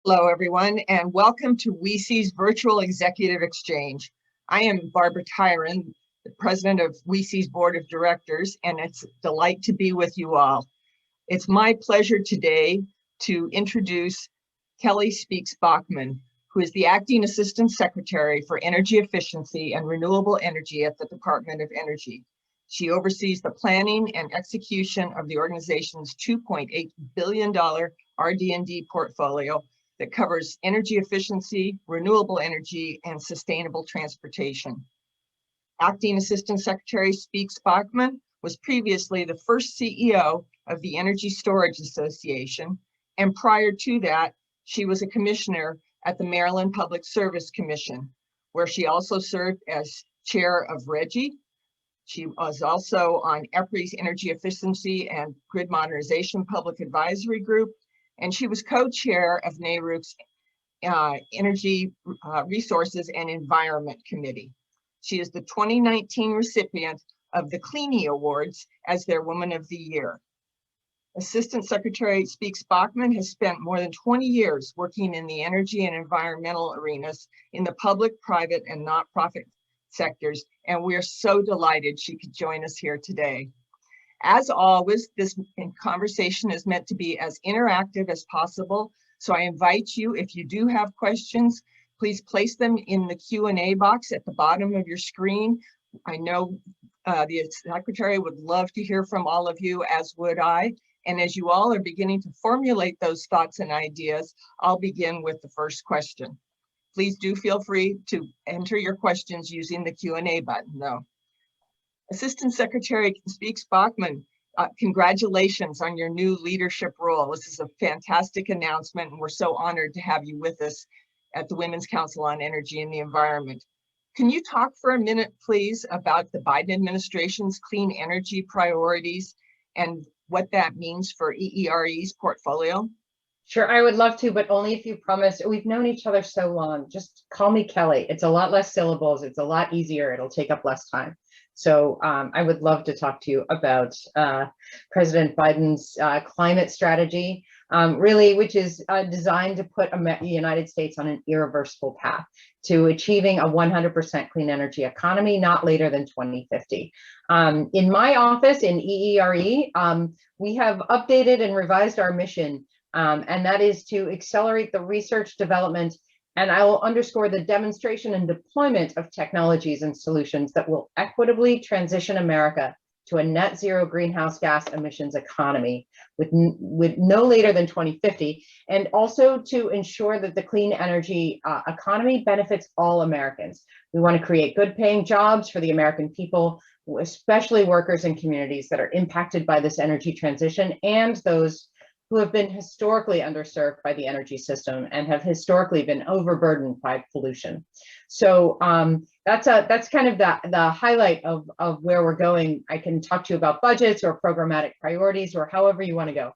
Hello, everyone, and welcome to WCEE's Virtual Executive Exchange. I am Barbara Tyran, the president of WCEE's Board of Directors, and it's a delight to be with you all. It's my pleasure today to introduce Kelly Spees-Backman, who is the Acting Assistant Secretary for Energy Efficiency and Renewable Energy at the Department of Energy. She oversees the planning and execution of the organization's $2.8 billion RD&D portfolio that covers energy efficiency, renewable energy, and sustainable transportation. Acting Assistant Secretary Spees-Backman was previously the first CEO of the Energy Storage Association, and prior to that, she was a commissioner at the Maryland Public Service Commission, where she also served as chair of RGGI. She was also on EPRI's Energy Efficiency and Grid Modernization Public Advisory Group, and she was co-chair of NARUC's Energy Resources and Environment Committee. She is the 2019 recipient of the Cleanie Awards as their Woman of the Year. Assistant Secretary Spees-Backman has spent more than 20 years working in the energy and environmental arenas in the public, private, and not-profit sectors, and we are so delighted she could join us here today. As always, this conversation is meant to be as interactive as possible, so I invite you, if you do have questions, please place them in the Q&A box at the bottom of your screen. I know the Secretary would love to hear from all of you, as would I. And as you all are beginning to formulate those thoughts and ideas, I'll begin with the first question. Please do feel free to enter your questions using the Q&A button, though. Assistant Secretary Spees-Backman, congratulations on your new leadership role. This is a fantastic announcement, and we're so honored to have you with us at the Women's Council on Energy and the Environment. Can you talk for a minute, please, about the Biden administration's clean energy priorities and what that means for EERE's portfolio? Sure, I would love to, but only if you promise. We've known each other so long. Just call me Kelly. It's a lot less syllables. It's a lot easier. It'll take up less time. So I would love to talk to you about President Biden's climate strategy, really, which is designed to put the United States on an irreversible path to achieving a 100% clean energy economy, not later than 2050. In my office in EERE, we have updated and revised our mission, and that is to accelerate the research, development, and I will underscore the demonstration and deployment of technologies and solutions that will equitably transition America to a net zero greenhouse gas emissions economy with no later than 2050, and also to ensure that the clean energy economy benefits all Americans. We want to create good paying jobs for the American people, especially workers in communities that are impacted by this energy transition, and those who have been historically underserved by the energy system and have historically been overburdened by pollution. So that's kind of the highlight of where we're going. I can talk to you about budgets or programmatic priorities or however you want to go.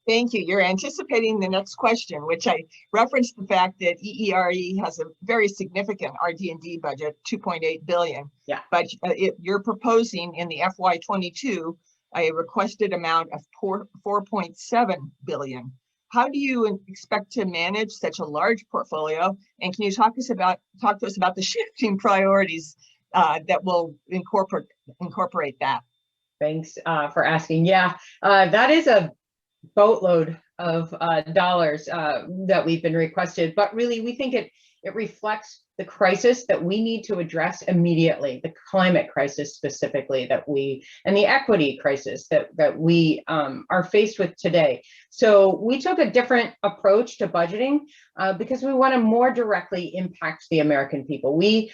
Thank you. You're anticipating the next question, which I referenced the fact that EERE has a very significant RD&D budget, $2.8 billion. Yeah. But you're proposing in the FY22 a requested amount of $4.7 billion. How do you expect to manage such a large portfolio? And can you talk to us about the shifting priorities that will incorporate that? Thanks for asking. Yeah, that is a boatload of dollars that we've been requested, but really we think it reflects the crisis that we need to address immediately, the climate crisis specifically and the equity crisis that we are faced with today. So we took a different approach to budgeting because we want to more directly impact the American people. We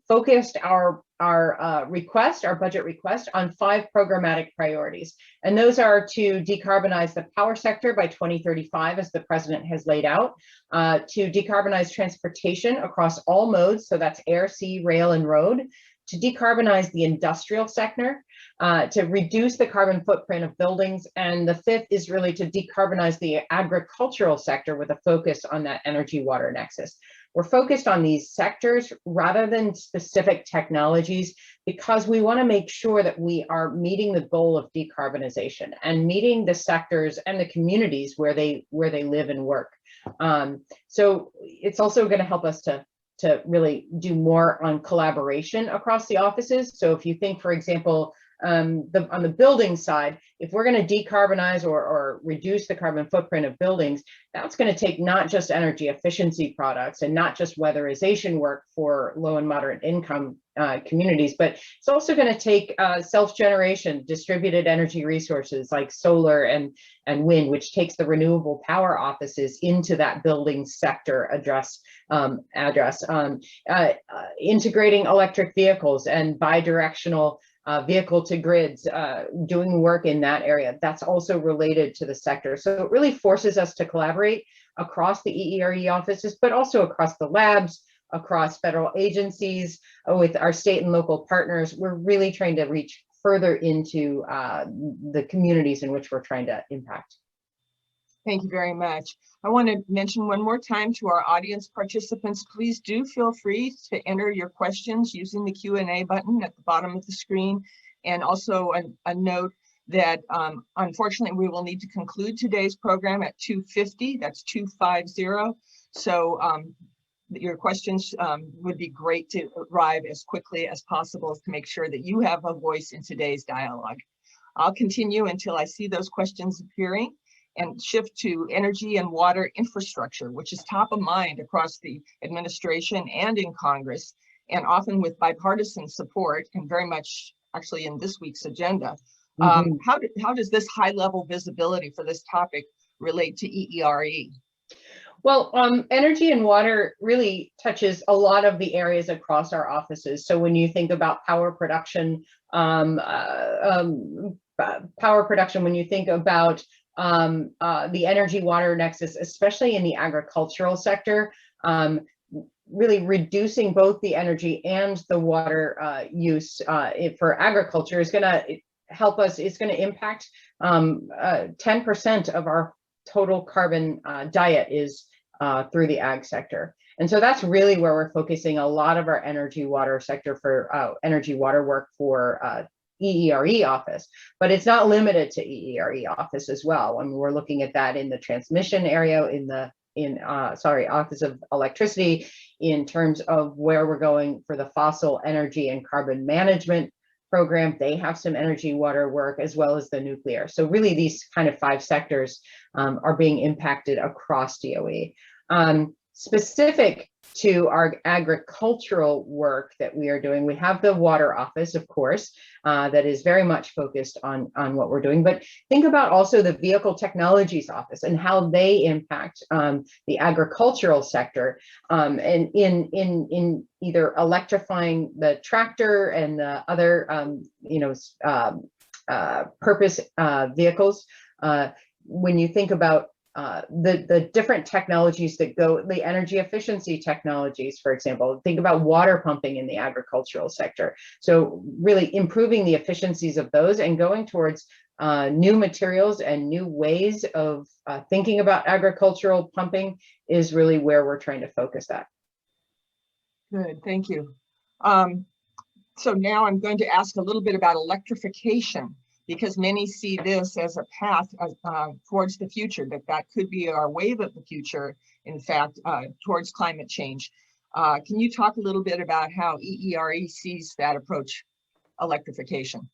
focused our budget request on 5 programmatic priorities. And those are to decarbonize the power sector by 2035, as the president has laid out, to decarbonize transportation across all modes, so that's air, sea, rail, and road, to decarbonize the industrial sector, to reduce the carbon footprint of buildings, and the 5th is really to decarbonize the agricultural sector with a focus on that energy water nexus. we're focused on these sectors rather than specific technologies, because we want to make sure that we are meeting the goal of decarbonization and meeting the sectors and the communities where they live and work. So it's also going to help us to really do more on collaboration across the offices. So if you think, for example, on the building side, if we're going to decarbonize or reduce the carbon footprint of buildings, that's going to take not just energy efficiency products and not just weatherization work for low and moderate income communities, but it's also going to take self-generation, distributed energy resources like solar and wind, which takes the renewable power offices into that building sector address. Integrating electric vehicles and bidirectional vehicle to grids, doing work in that area, that's also related to the sector. So it really forces us to collaborate across the EERE offices, but also across the labs, across federal agencies, with our state and local partners. We're really trying to reach further into the communities in which we're trying to impact. Thank you very much. I want to mention one more time to our audience participants, please do feel free to enter your questions using the Q&A button at the bottom of the screen. And also a note that unfortunately we will need to conclude today's program at 2:50, that's 2:50. So your questions would be great to arrive as quickly as possible to make sure that you have a voice in today's dialogue. I'll continue until I see those questions appearing, and shift to energy and water infrastructure, which is top of mind across the administration and in Congress, and often with bipartisan support, and very much actually in this week's agenda. How does this high-level visibility for this topic relate to EERE? Well, energy and water really touches a lot of the areas across our offices. So when you think about power production, when you think about the energy water nexus, especially in the agricultural sector, really reducing both the energy and the water use for agriculture is going to help us. It's going to impact 10% of our total carbon diet is through the ag sector. And so that's really where we're focusing a lot of our energy water sector for energy water work for EERE office, but it's not limited to EERE office as well. I mean, we're looking at that in the transmission area, Office of Electricity, in terms of where we're going for the fossil energy and carbon management program. They have some energy water work, as well as the nuclear. So really these kind of 5 sectors are being impacted across DOE. Specific to our agricultural work that we are doing, we have the water office, of course, that is very much focused on what we're doing. But think about also the vehicle technologies office and how they impact the agricultural sector, and in either electrifying the tractor and the other purpose vehicles. When you think about the different technologies that go, the energy efficiency technologies, for example, think about water pumping in the agricultural sector. So really improving the efficiencies of those and going towards new materials and new ways of thinking about agricultural pumping is really where we're trying to focus that. Good, thank you. So now I'm going to ask a little bit about electrification, because many see this as a path towards the future, that could be our wave of the future, in fact, towards climate change. Can you talk a little bit about how EERE sees that approach, electrification?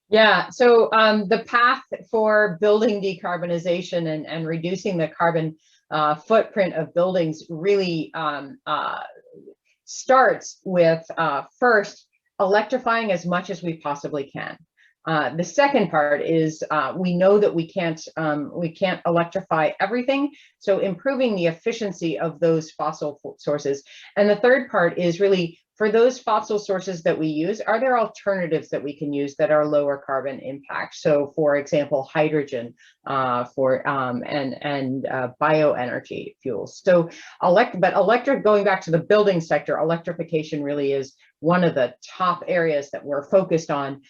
Yeah, so the path for building decarbonization and reducing the carbon footprint of buildings really starts with first electrifying as much as we possibly can. The second part is we know that we can't electrify everything, so improving the efficiency of those fossil sources. And the third part is really, for those fossil sources that we use, are there alternatives that we can use that are lower carbon impact? So, for example, hydrogen and bioenergy fuels. So, going back to the building sector, electrification really is one of the top areas that we're focused on.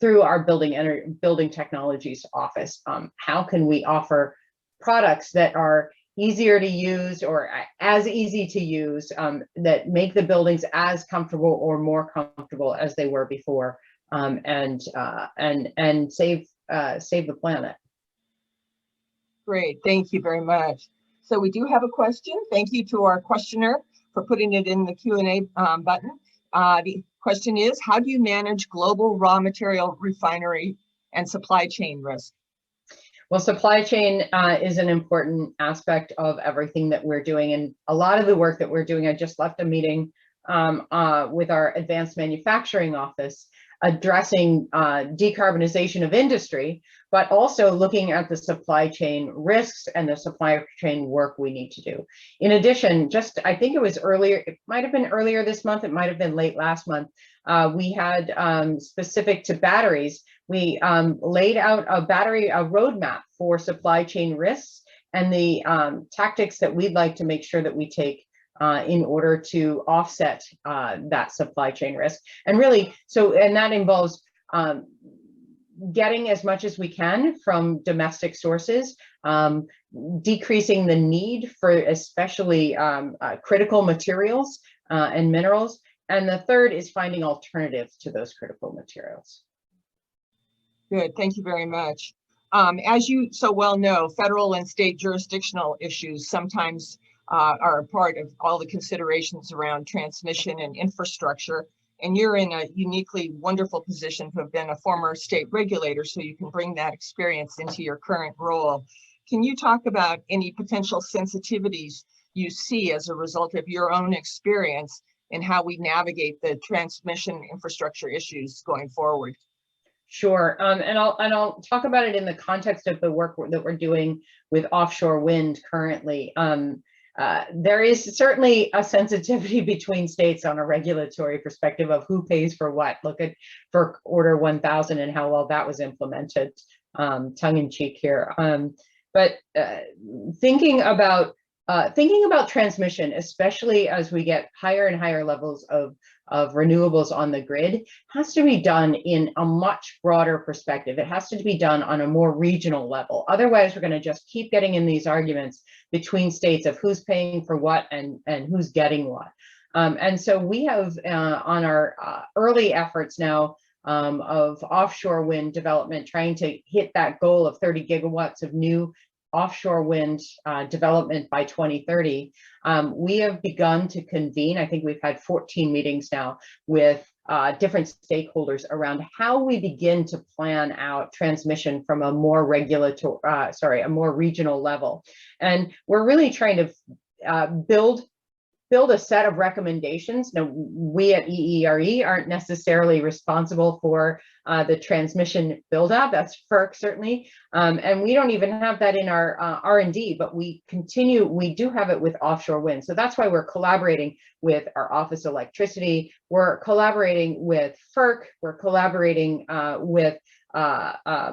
Through our building technologies office. How can we offer products that are easier to use or as easy to use, that make the buildings as comfortable or more comfortable as they were before, and save the planet. Great, thank you very much. So we do have a question. Thank you to our questioner for putting it in the Q&A button. The question is, how do you manage global raw material refinery and supply chain risk? Well, supply chain is an important aspect of everything that we're doing. And a lot of the work that we're doing, I just left a meeting with our advanced manufacturing office addressing decarbonization of industry, but also looking at the supply chain risks and the supply chain work we need to do. In addition, I think it was earlier, it might have been earlier this month, it might have been late last month, we had specific to batteries, we laid out a roadmap for supply chain risks and the tactics that we'd like to make sure that we take in order to offset that supply chain risk. And really, and that involves getting as much as we can from domestic sources, decreasing the need for especially critical materials and minerals. And the third is finding alternatives to those critical materials. Good, thank you very much. As you so well know, federal and state jurisdictional issues sometimes are a part of all the considerations around transmission and infrastructure. And you're in a uniquely wonderful position to have been a former state regulator, so you can bring that experience into your current role. Can you talk about any potential sensitivities you see as a result of your own experience and how we navigate the transmission infrastructure issues going forward? Sure, and I'll talk about it in the context of the work that we're doing with offshore wind currently. There is certainly a sensitivity between states on a regulatory perspective of who pays for what. Look at FERC Order 1000 and how well that was implemented, tongue in cheek here. But thinking about transmission, especially as we get higher and higher levels of renewables on the grid, has to be done in a much broader perspective. It has to be done on a more regional level. Otherwise, we're going to just keep getting in these arguments between states of who's paying for what and who's getting what. And so we have on our early efforts now of offshore wind development, trying to hit that goal of 30 gigawatts of new offshore wind development by 2030, we have begun to convene. I think we've had 14 meetings now with different stakeholders around how we begin to plan out transmission from a more a more regional level. And we're really trying to build a set of recommendations. Now, we at EERE aren't necessarily responsible for the transmission build-out. That's FERC certainly, and we don't even have that in our R&D, but we do have it with offshore wind. So that's why we're collaborating with our Office of Electricity. We're collaborating with FERC. We're collaborating with the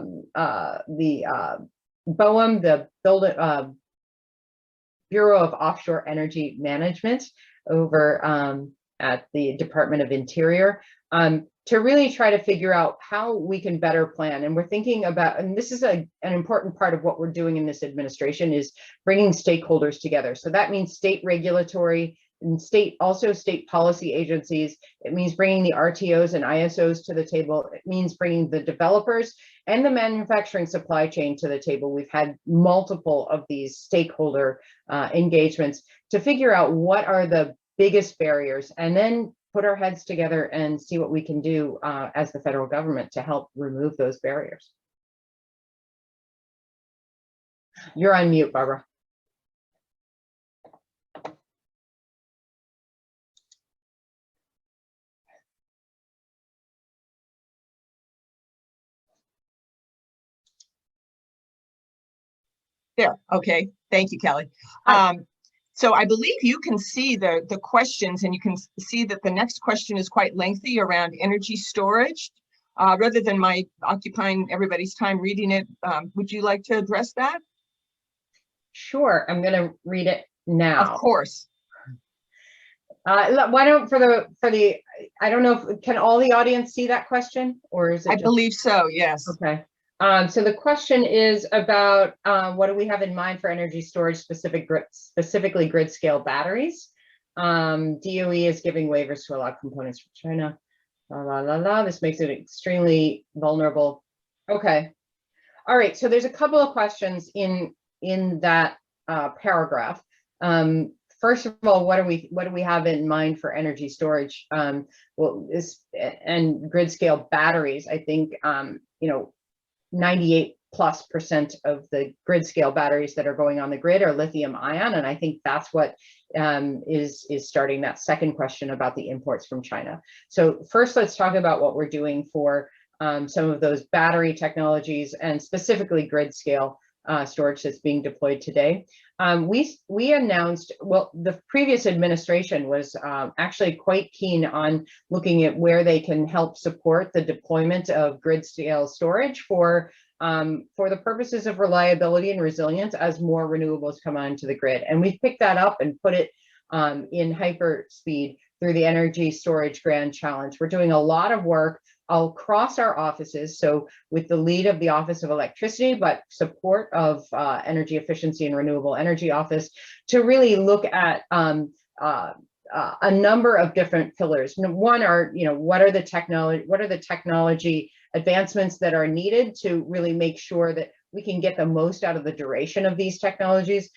BOEM, the Bureau of Offshore Energy Management over at the Department of Interior, to really try to figure out how we can better plan. And we're thinking about, and this is an important part of what we're doing in this administration, is bringing stakeholders together. So that means state regulatory and state policy agencies. It means bringing the RTOs and ISOs to the table. It means bringing the developers and the manufacturing supply chain to the table. We've had multiple of these stakeholder engagements to figure out what are the biggest barriers, and then put our heads together and see what we can do as the federal government to help remove those barriers. You're on mute, Barbara. There, okay, thank you, Kelly. So I believe you can see the questions, and you can see that the next question is quite lengthy around energy storage. Rather than my occupying everybody's time reading it, would you like to address that? Sure, I'm going to read it now. Of course. Why don't I don't know if can all the audience see that question, or is it? I believe so. Yes. Okay. So the question is about what do we have in mind for energy storage, specifically grid scale batteries? DOE is giving waivers to allow components from China. This makes it extremely vulnerable. Okay. All right. So there's a couple of questions in that paragraph. First of all, what do we have in mind for energy storage? Well, and grid scale batteries. I think 98+% of the grid scale batteries that are going on the grid are lithium ion, and I think that's what is starting that second question about the imports from China. So first, let's talk about what we're doing for some of those battery technologies and specifically grid scale storage that's being deployed today. We announced, well, the previous administration was actually quite keen on looking at where they can help support the deployment of grid scale storage for the purposes of reliability and resilience as more renewables come onto the grid. And we've picked that up and put it in hyper speed through the Energy Storage Grand Challenge. We're doing a lot of work across our offices, so with the lead of the Office of Electricity, but support of Energy Efficiency and Renewable Energy Office, to really look at a number of different pillars. One are, what are the technology advancements that are needed to really make sure that we can get the most out of the duration of these technologies.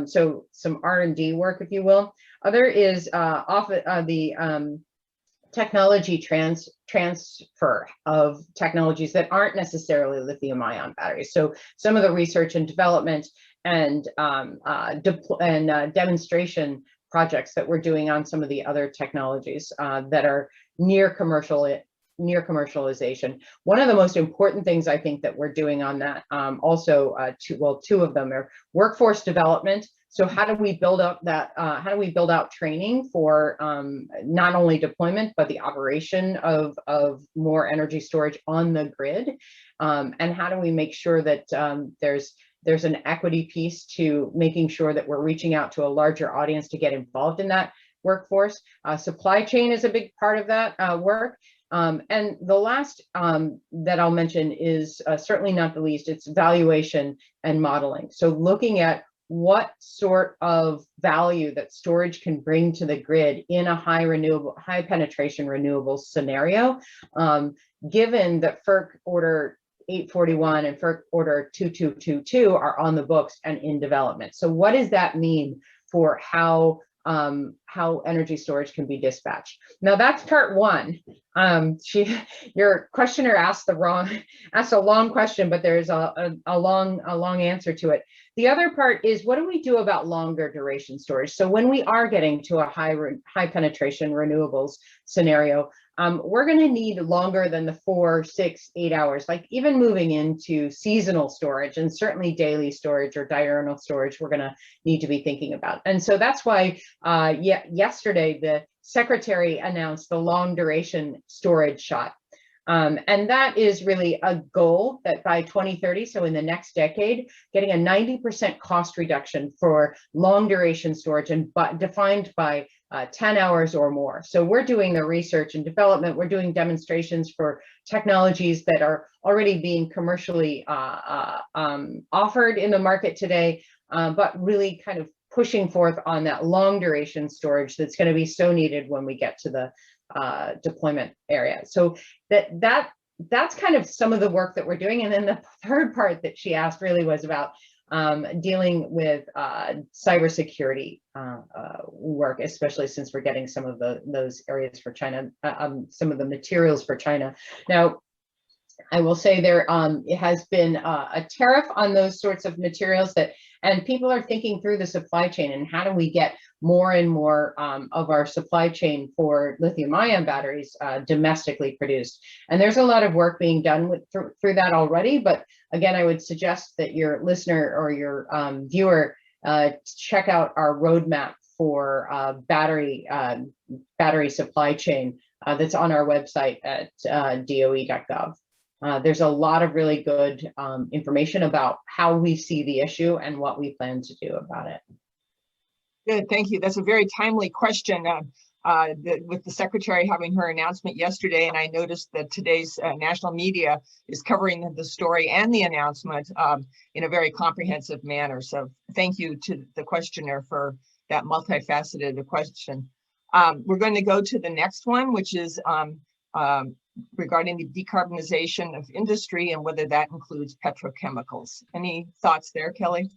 So some R&D work, if you will. Other is the technology transfer of technologies that aren't necessarily lithium ion batteries. So some of the research and development and demonstration projects that we're doing on some of the other technologies that are near commercialization. One of the most important things I think that we're doing on that two of them are workforce development. So how do we build up that, how do we build out training for not only deployment, but the operation of more energy storage on the grid? And how do we make sure that there's an equity piece to making sure that we're reaching out to a larger audience to get involved in that workforce? Supply chain is a big part of that work. And the last that I'll mention is certainly not the least, it's valuation and modeling. So looking at what sort of value that storage can bring to the grid in a high penetration renewable scenario, given that FERC Order 841 and FERC Order 2222 are on the books and in development. So what does that mean for how energy storage can be dispatched? Now that's part one. Your questioner asked a long question, but there's a long answer to it. The other part is, what do we do about longer duration storage? So when we are getting to a high penetration renewables scenario, we're going to need longer than the 4, 6, 8 hours, like even moving into seasonal storage and certainly daily storage or diurnal storage, we're going to need to be thinking about. And so that's why yesterday, the Secretary announced the long duration storage shot. And that is really a goal that by 2030, so in the next decade, getting a 90% cost reduction for long duration storage and defined by 10 hours or more. So we're doing the research and development, we're doing demonstrations for technologies that are already being commercially offered in the market today, but really kind of pushing forth on that long duration storage that's going to be so needed when we get to the deployment area. So that's kind of some of the work that we're doing. And then the third part that she asked really was about dealing with cybersecurity work, especially since we're getting some of those areas for China, some of the materials for China. Now, I will say there it has been a tariff on those sorts of materials and people are thinking through the supply chain and how do we get more and more of our supply chain for lithium ion batteries domestically produced. And there's a lot of work being done through that already. But again, I would suggest that your listener or your viewer check out our roadmap for battery supply chain that's on our website at DOE.gov. There's a lot of really good information about how we see the issue and what we plan to do about it. Good, thank you. That's a very timely question. with the secretary having her announcement yesterday, and I noticed that today's national media is covering the story and the announcement in a very comprehensive manner. So thank you to the questioner for that multifaceted question. We're going to go to the next one, which is regarding the decarbonization of industry and whether that includes petrochemicals. Any thoughts there, Kelly?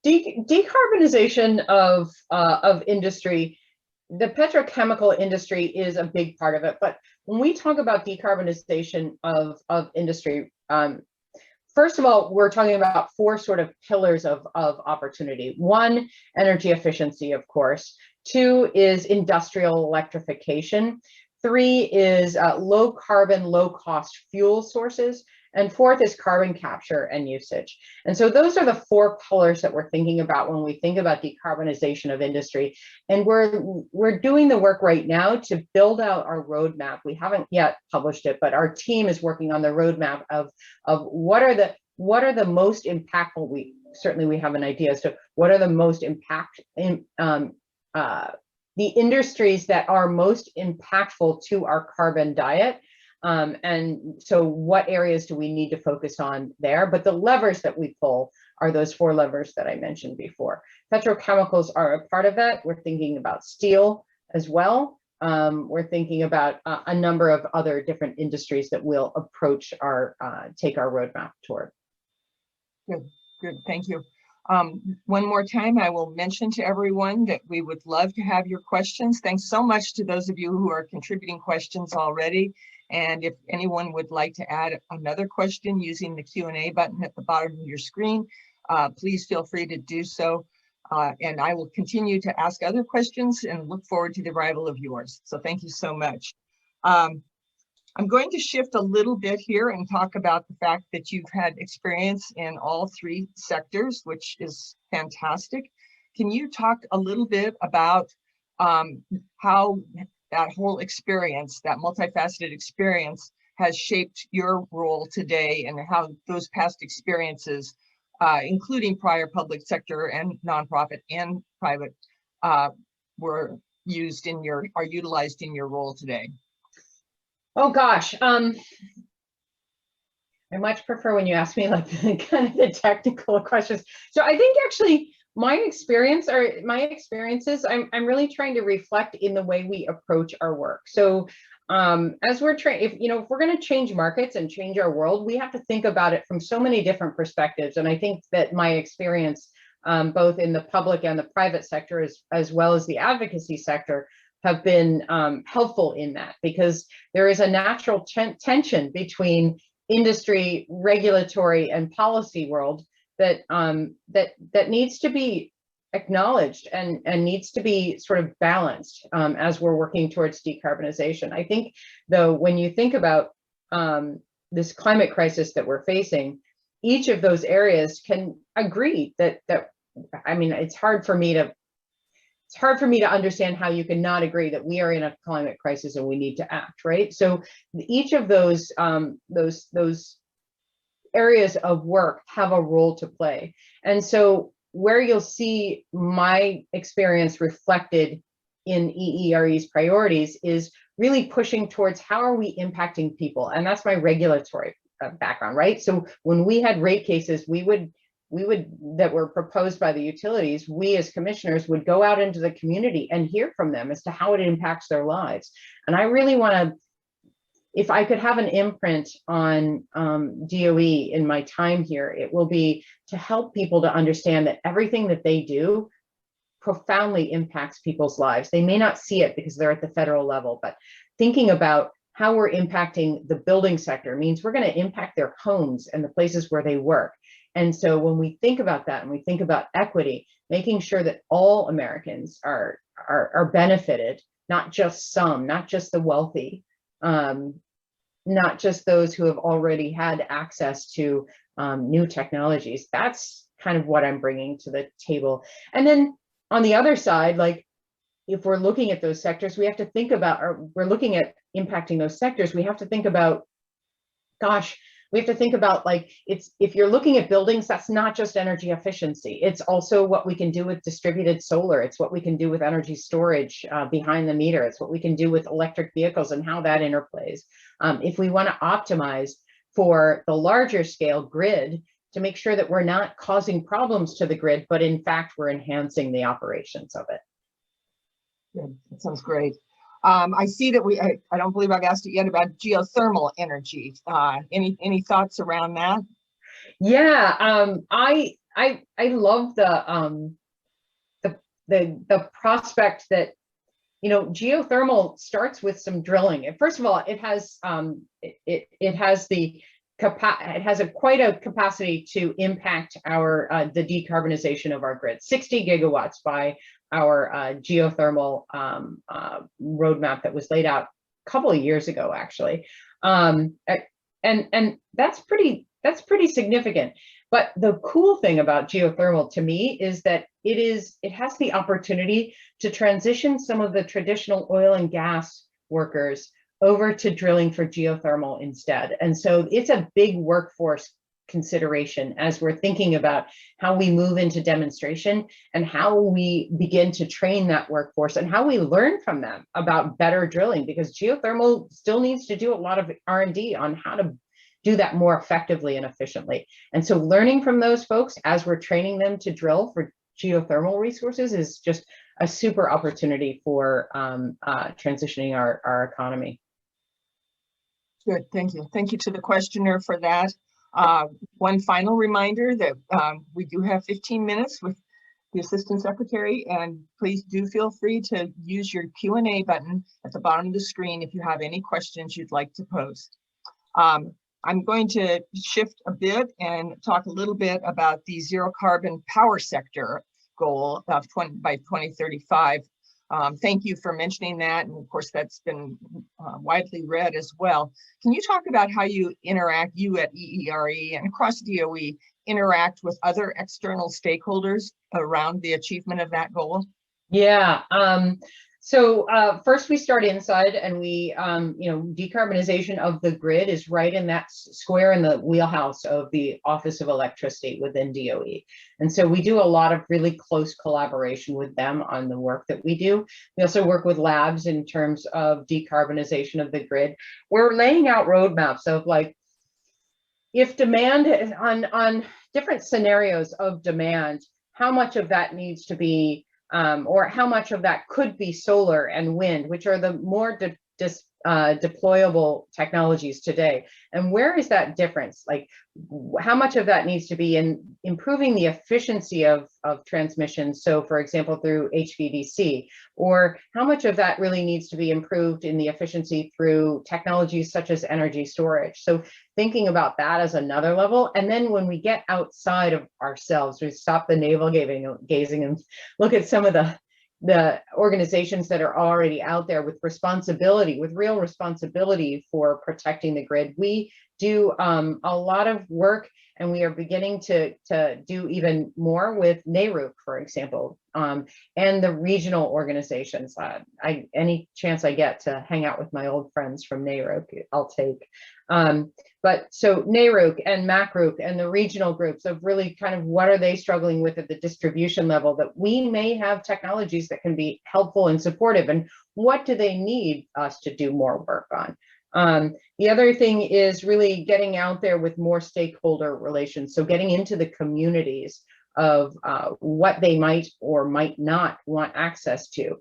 Decarbonization of industry, the petrochemical industry is a big part of it. But when we talk about decarbonization of industry, first of all, we're talking about four sort of pillars of opportunity. One, energy efficiency, of course. Two is industrial electrification. Three is low carbon, low cost fuel sources. And fourth is carbon capture and usage. And so those are the four pillars that we're thinking about when we think about decarbonization of industry. And we're doing the work right now to build out our roadmap. We haven't yet published it, but our team is working on the roadmap of what are the most impactful. We have an idea as to what are the most the industries that are most impactful to our carbon diet. And so what areas do we need to focus on there? But the levers that we pull are those four levers that I mentioned before. Petrochemicals are a part of that. We're thinking about steel as well. We're thinking about a number of other different industries that we'll approach take our roadmap toward. Good, thank you. One more time, I will mention to everyone that we would love to have your questions. Thanks so much to those of you who are contributing questions already. And if anyone would like to add another question using the Q&A button at the bottom of your screen, please feel free to do so. And I will continue to ask other questions and look forward to the arrival of yours. So thank you so much. I'm going to shift a little bit here and talk about the fact that you've had experience in all three sectors, which is fantastic. Can you talk a little bit about how that whole experience, that multifaceted experience, has shaped your role today and how those past experiences, including prior public sector and nonprofit and private, were utilized in your role today? Oh gosh, I much prefer when you ask me like kind of the technical questions. So I think actually my experiences, I'm really trying to reflect in the way we approach our work. So as we're if we're going to change markets and change our world, we have to think about it from so many different perspectives. And I think that my experience, both in the public and the private sector, as well as the advocacy sector, have been helpful in that, because there is a natural tension between industry, regulatory, and policy world that that needs to be acknowledged and needs to be sort of balanced as we're working towards decarbonization. I think, though, when you think about this climate crisis that we're facing, each of those areas can agree that I mean, it's hard for me to understand how you can not agree that we are in a climate crisis and we need to act, right? So each of those areas of work have a role to play. And so where you'll see my experience reflected in EERE's priorities is really pushing towards how are we impacting people? And that's my regulatory background, right? So when we had rate cases, we would that were proposed by the utilities, we as commissioners would go out into the community and hear from them as to how it impacts their lives. And I really want to, if I could have an imprint on DOE in my time here, it will be to help people to understand that everything that they do profoundly impacts people's lives. They may not see it because they're at the federal level, but thinking about how we're impacting the building sector means we're going to impact their homes and the places where they work. And so when we think about that and we think about equity, making sure that all Americans are benefited, not just some, not just the wealthy, not just those who have already had access to new technologies. That's kind of what I'm bringing to the table. And then on the other side, like if we're looking at those sectors, we have to think about, or we're looking at impacting those sectors, we have to think about, gosh, we have to think about, like, if you're looking at buildings, that's not just energy efficiency. It's also what we can do with distributed solar. It's what we can do with energy storage behind the meter. It's what we can do with electric vehicles and how that interplays. If we want to optimize for the larger scale grid, to make sure that we're not causing problems to the grid, but in fact, we're enhancing the operations of it. Good. That sounds great. I see that I don't believe I've asked you yet about geothermal energy. Any thoughts around that? Yeah, I love the prospect that, you know, geothermal starts with some drilling. And first of all, it has quite a capacity to impact our the decarbonization of our grid. 60 gigawatts by our geothermal roadmap that was laid out a couple of years ago, actually, and that's pretty significant. But the cool thing about geothermal to me is that it has the opportunity to transition some of the traditional oil and gas workers over to drilling for geothermal instead. And so it's a big workforce consideration as we're thinking about how we move into demonstration and how we begin to train that workforce and how we learn from them about better drilling, because geothermal still needs to do a lot of R&D on how to do that more effectively and efficiently. And so learning from those folks as we're training them to drill for geothermal resources is just a super opportunity for transitioning our economy. Good, thank you. Thank you to the questioner for that. One final reminder that we do have 15 minutes with the Assistant Secretary, and please do feel free to use your Q&A button at the bottom of the screen if you have any questions you'd like to pose. I'm going to shift a bit and talk a little bit about the zero carbon power sector goal of by 2035. Thank you for mentioning that, and of course that's been widely read as well. Can you talk about how you at EERE and across DOE interact with other external stakeholders around the achievement of that goal? Yeah. So first we start inside, and we, decarbonization of the grid is right in that square in the wheelhouse of the Office of Electricity within DOE. And so we do a lot of really close collaboration with them on the work that we do. We also work with labs in terms of decarbonization of the grid. We're laying out roadmaps of, like, if demand on different scenarios of demand, how much of that needs to be or how much of that could be solar and wind, which are the more deployable technologies today. And where is that difference? Like, how much of that needs to be in improving the efficiency of transmission? So for example, through HVDC, or how much of that really needs to be improved in the efficiency through technologies such as energy storage? So thinking about that as another level. And then when we get outside of ourselves, we stop the navel gazing and look at some of the organizations that are already out there with real responsibility for protecting the grid. We do a lot of work, and we are beginning to do even more with NARUC, for example, and the regional organizations. Any chance I get to hang out with my old friends from NARUC, I'll take. But so NARUC and MACRUC and the regional groups of really kind of what are they struggling with at the distribution level that we may have technologies that can be helpful and supportive, and what do they need us to do more work on? The other thing is really getting out there with more stakeholder relations. So getting into the communities of what they might or might not want access to.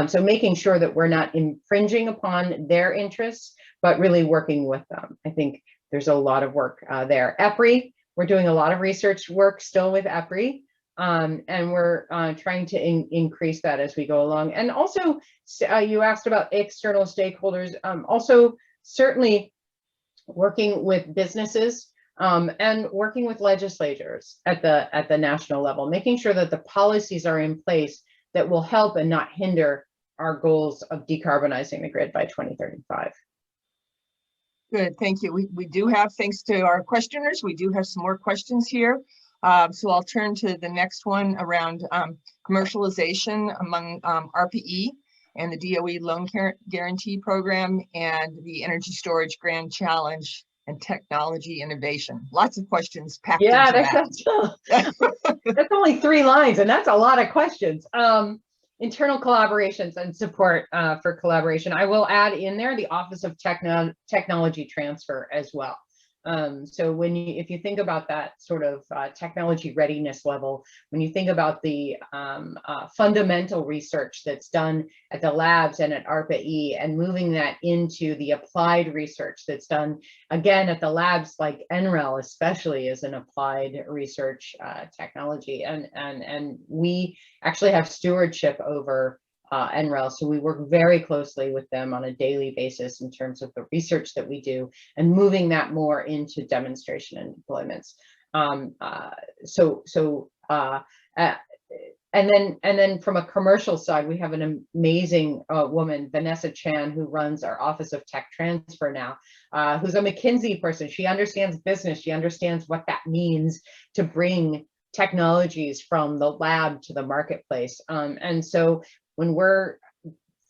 So making sure that we're not infringing upon their interests, but really working with them. I think there's a lot of work there. EPRI, we're doing a lot of research work still with EPRI, and we're trying to increase that as we go along. And also, you asked about external stakeholders, also certainly working with businesses and working with legislators at the national level, making sure that the policies are in place that will help and not hinder our goals of decarbonizing the grid by 2035. Good, thank you. We do have, thanks to our questioners, we do have some more questions here. So I'll turn to the next one around commercialization among RPE and the DOE Loan Guarantee Program and the Energy Storage Grand Challenge and technology innovation. Lots of questions packed Yeah, into that's only 3 lines, and that's a lot of questions. Internal collaborations and support for collaboration. I will add in there the Office of Technology Transfer as well. So if you think about that sort of technology readiness level, when you think about the fundamental research that's done at the labs and at ARPA-E, and moving that into the applied research that's done again at the labs, like NREL especially is an applied research technology, and we actually have stewardship over NREL. So we work very closely with them on a daily basis in terms of the research that we do and moving that more into demonstration and deployments. And then from a commercial side, we have an amazing woman, Vanessa Chan, who runs our Office of Tech Transfer now, who's a McKinsey person. She understands business. She understands what that means to bring technologies from the lab to the marketplace. And so when we're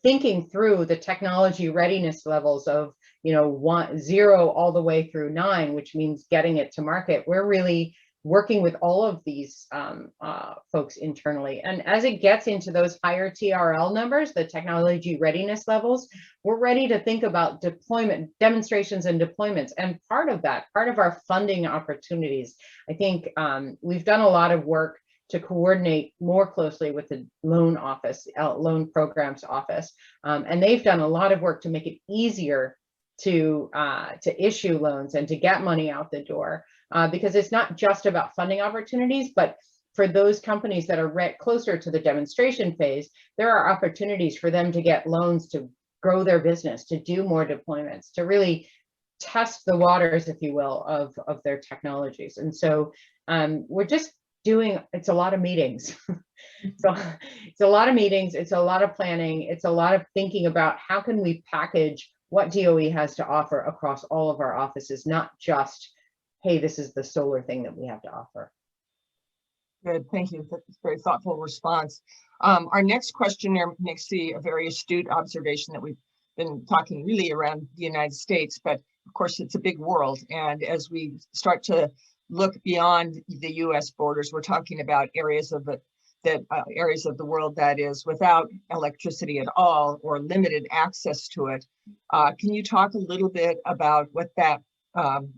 thinking through the technology readiness levels of 0 all the way through 9, which means getting it to market, we're really working with all of these folks internally. And as it gets into those higher TRL numbers, the technology readiness levels, we're ready to think about deployment, demonstrations and deployments. And part of our funding opportunities, I think we've done a lot of work to coordinate more closely with the loan office, loan programs office. And they've done a lot of work to make it easier to issue loans and to get money out the door, because it's not just about funding opportunities, but for those companies that are closer to the demonstration phase, there are opportunities for them to get loans to grow their business, to do more deployments, to really test the waters, if you will, of their technologies. And so we're just it's a lot of meetings. So it's a lot of meetings, it's a lot of planning, it's a lot of thinking about how can we package what DOE has to offer across all of our offices, not just, hey, this is the solar thing that we have to offer. Good, thank you. That's a very thoughtful response. Our next questioner makes a very astute observation that we've been talking really around the United States, but of course it's a big world. And as we start to look beyond the US borders, we're talking about areas of the world that is without electricity at all or limited access to it. Can you talk a little bit about what that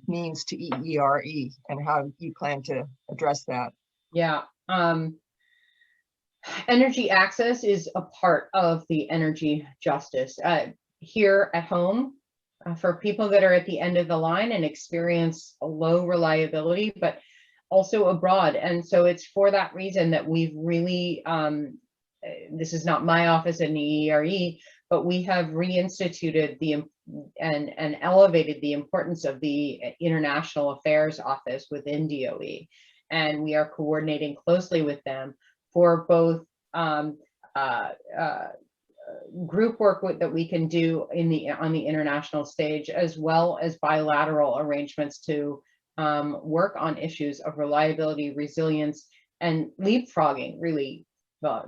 means to EERE and how you plan to address that? Yeah, energy access is a part of the energy justice. Here at home, for people that are at the end of the line and experience a low reliability, but also abroad. And so it's for that reason that we've really, this is not my office in the EERE, but we have reinstituted and elevated the importance of the International Affairs Office within DOE. And we are coordinating closely with them for both group work that we can do on the international stage, as well as bilateral arrangements to work on issues of reliability, resilience, and leapfrogging, really,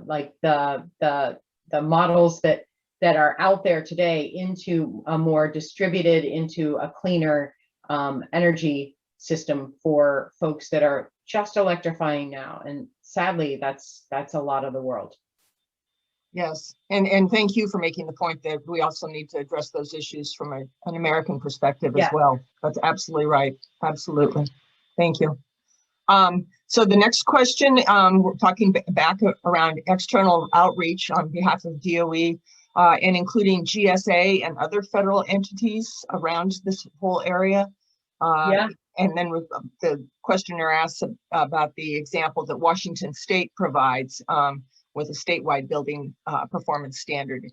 like the models that are out there today into a more distributed, into a cleaner energy system for folks that are just electrifying now. And sadly, that's a lot of the world. Yes, and thank you for making the point that we also need to address those issues from an American perspective as well. That's absolutely right. Absolutely. Thank you. So the next question, we're talking back around external outreach on behalf of DOE and including GSA and other federal entities around this whole area. And then the questioner asks about the example that Washington State provides with a statewide building performance standard.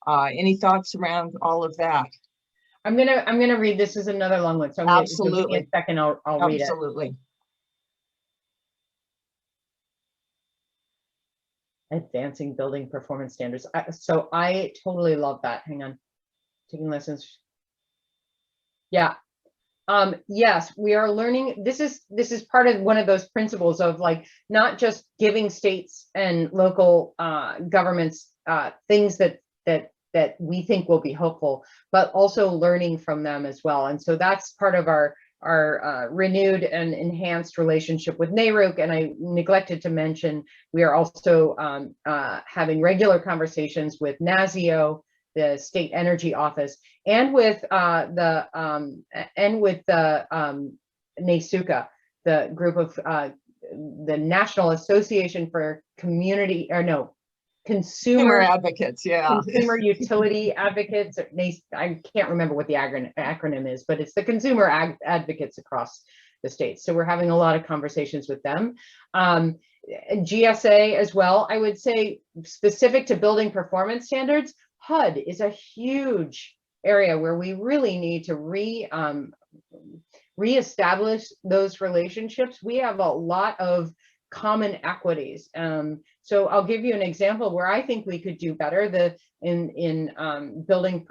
Any thoughts around all of that? I'm gonna read. This is another long one, so absolutely. Give me a second. I'll read it. Absolutely. Advancing building performance standards. So I totally love that. Hang on, taking lessons. Yeah. Yes, we are learning. This is part of one of those principles of like not just giving states and local governments things that that we think will be helpful, but also learning from them as well. And so that's part of our renewed and enhanced relationship with NARUC. And I neglected to mention, we are also having regular conversations with NASIO, the State Energy Office, and with the NASUCA, the group of the National Association for Consumer advocates, Consumer Utility Advocates. I can't remember what the acronym is, but it's the consumer advocates across the states. So we're having a lot of conversations with them. GSA as well. I would say specific to building performance standards, HUD is a huge area where we really need to reestablish those relationships. We have a lot of common equities. So I'll give you an example where I think we could do better. In building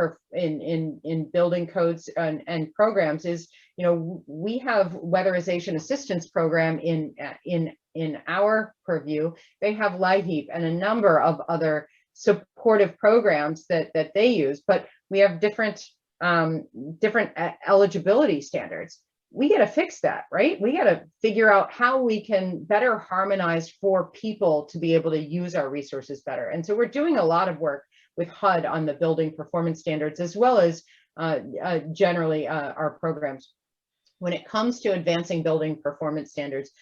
codes and programs is, we have weatherization assistance program in our purview. They have LIHEAP and a number of other supportive programs that they use, but we have different eligibility standards. We got to fix that, right? We got to figure out how we can better harmonize for people to be able to use our resources better. And so we're doing a lot of work with HUD on the building performance standards, as well as generally our programs. When it comes to advancing building performance standards,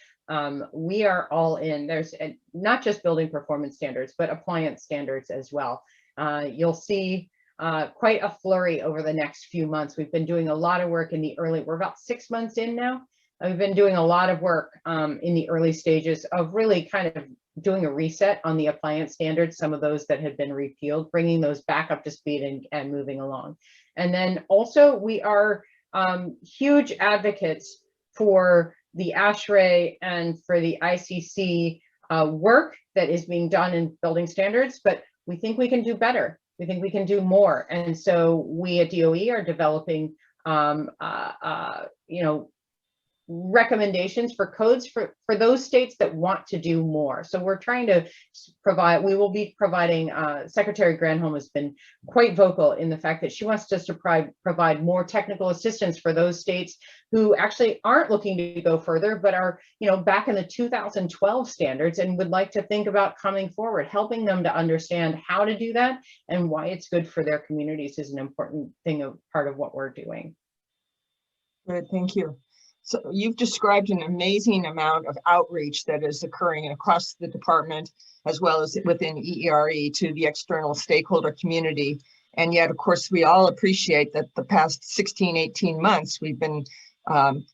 we are all in. There's not just building performance standards, but appliance standards as well. You'll see quite a flurry over the next few months. We've been doing a lot of work we're about 6 months in now. We've been doing a lot of work in the early stages of really kind of doing a reset on the appliance standards, some of those that had been repealed, bringing those back up to speed and moving along. And then also we are huge advocates for the ASHRAE and for the ICC work that is being done in building standards, but we think we can do better. We think we can do more. And so we at DOE are developing, recommendations for codes for those states that want to do more. So we're trying to we will be providing, Secretary Granholm has been quite vocal in the fact that she wants us to provide more technical assistance for those states who actually aren't looking to go further, but are, back in the 2012 standards and would like to think about coming forward, helping them to understand how to do that and why it's good for their communities is an important part of what we're doing. Good, thank you. So you've described an amazing amount of outreach that is occurring across the department, as well as within EERE, to the external stakeholder community. And yet, of course, we all appreciate that the past 16, 18 months, we've been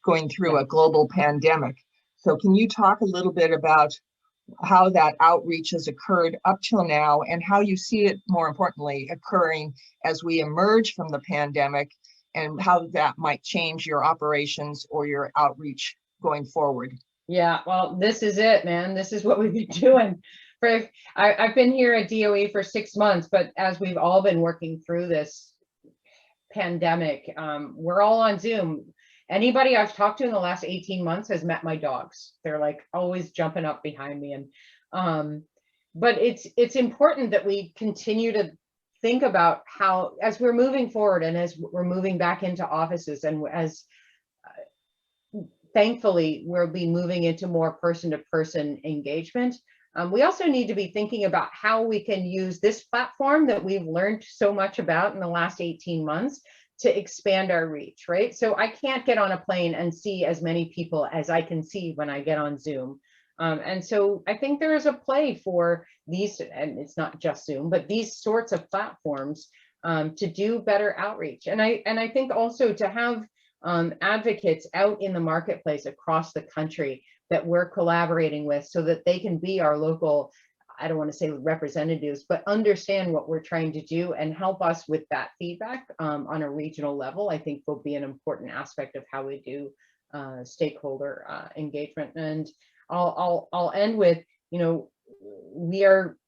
going through a global pandemic. So can you talk a little bit about how that outreach has occurred up till now and how you see it, more importantly, occurring as we emerge from the pandemic, and how that might change your operations or your outreach going forward? Yeah, well, this is it, man. This is what we've been doing. I've been here at DOE for 6 months, but as we've all been working through this pandemic, we're all on Zoom. Anybody I've talked to in the last 18 months has met my dogs. They're like always jumping up behind me. And but it's important that we continue to think about how, as we're moving forward and as we're moving back into offices, and as thankfully we'll be moving into more person-to-person engagement, we also need to be thinking about how we can use this platform that we've learned so much about in the last 18 months to expand our reach, right? So I can't get on a plane and see as many people as I can see when I get on Zoom. And so I think there is a play for these, and it's not just Zoom, but these sorts of platforms to do better outreach. And I think also to have advocates out in the marketplace across the country that we're collaborating with, so that they can be our local, I don't want to say representatives, but understand what we're trying to do and help us with that feedback on a regional level, I think will be an important aspect of how we do stakeholder engagement. And I'll end with, we are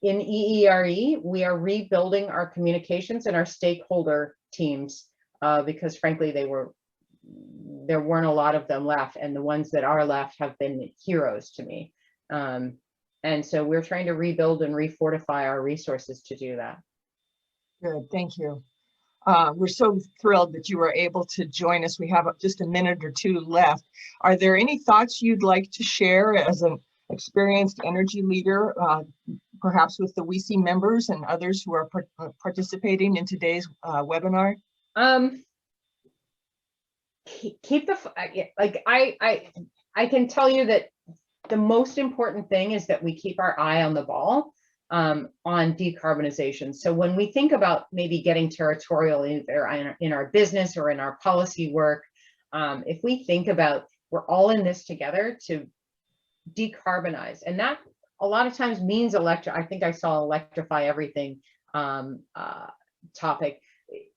in EERE, we are rebuilding our communications and our stakeholder teams because frankly, there weren't a lot of them left, and the ones that are left have been heroes to me. And so we're trying to rebuild and refortify our resources to do that. Good, thank you. We're so thrilled that you were able to join us. We have just a minute or two left. Are there any thoughts you'd like to share as an experienced energy leader, perhaps with the WCEE members and others who are participating in today's webinar? Keep the, like, I can tell you that the most important thing is that we keep our eye on the ball on decarbonization. So when we think about maybe getting territorial either in our business or in our policy work, if we think about we're all in this together to decarbonize, and that a lot of times means I think I saw electrify everything topic.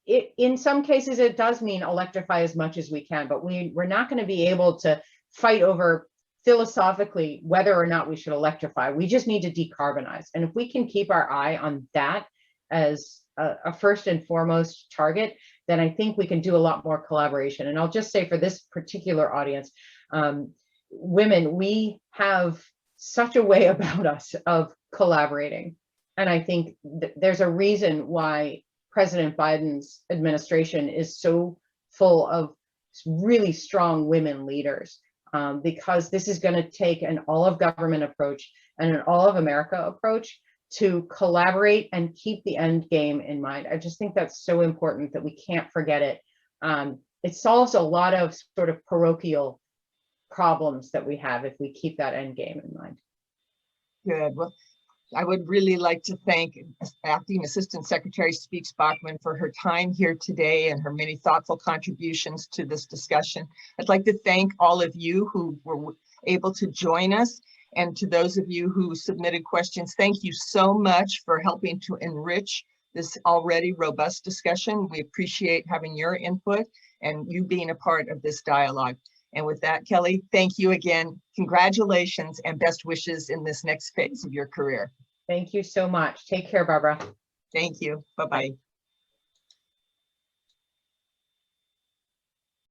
In some cases, it does mean electrify as much as we can, but we're not going to be able to fight over philosophically whether or not we should electrify. We just need to decarbonize. And if we can keep our eye on that as a first and foremost target, then I think we can do a lot more collaboration. And I'll just say for this particular audience, women, we have such a way about us of collaborating. And I think there's a reason why President Biden's administration is so full of really strong women leaders, because this is going to take an all of government approach and an all of America approach to collaborate and keep the end game in mind. I just think that's so important that we can't forget it. It solves a lot of sort of parochial problems that we have if we keep that end game in mind. Good. Well, I would really like to thank Acting Assistant Secretary Spees-Backman for her time here today and her many thoughtful contributions to this discussion. I'd like to thank all of you who were able to join us, and to those of you who submitted questions, thank you so much for helping to enrich this already robust discussion. We appreciate having your input and you being a part of this dialogue. And with that, Kelly, thank you again. Congratulations and best wishes in this next phase of your career. Thank you so much. Take care, Barbara. Thank you. Bye-bye.